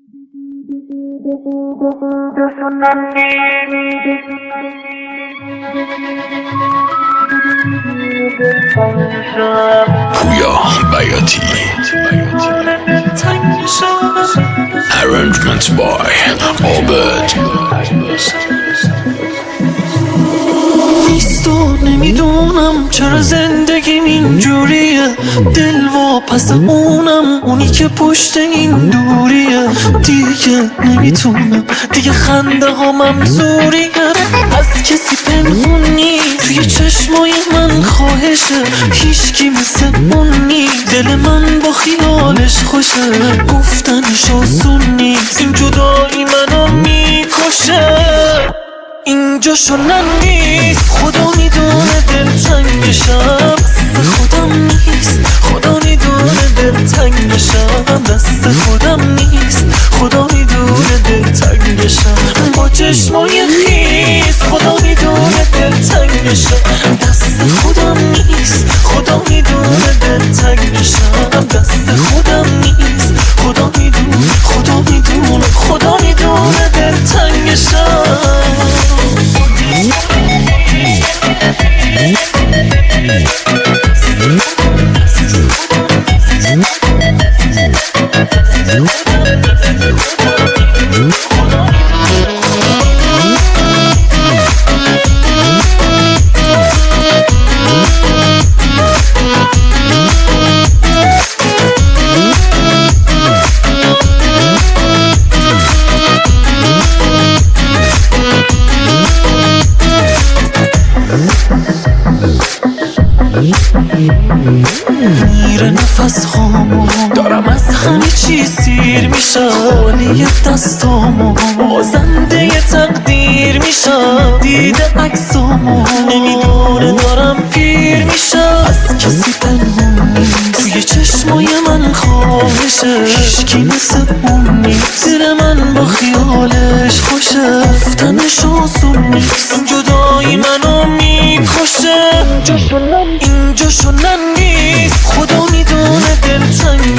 پویا بیاتی Arrangement by عابد نیستو نمیدونم چرا زندگیم اینجوریه، دل واپس اونم، اونی که پشت این دوریه. دیگه نمیتونم، دیگه خنده ها ممزوریه، از کسی پنهون نی توی چشمای من خواهشه، هیچکی مثل اون نی، دل من با خیالش خوشه، گفتنش آسون نیست، این جدایی منو میکشه. اینجا شنن نیست، خدا میدونه دلتنگشم، دست خودم نیست، خدا میدونه دلتنگشم، دست خودم نیست، خدا میدونه دلتنگشم، با چشمای خیس خدا میدونه دلتنگشم، دست خودم نیست، خدا میدونه دلتنگشم، دست خودم نیست، خدا میدونه، خدا میدونه، خدا میدونه دلتنگشم. میره نفس هامو، دارم از همه چی سیر میشم، خالی دستامو، بازنده تقدیر میشم، دیده عکسامو نمیدونه دارم پیر میشم، از کسی پنهون نیست توی چشمای من خواهشه، هیچکی مثل اون نیست، دل من با خیالش خوشه، گفتنش آسون نیست، این جدایی منو میکشه. اینجا شنن نیست، خدا میدونه دلتنگ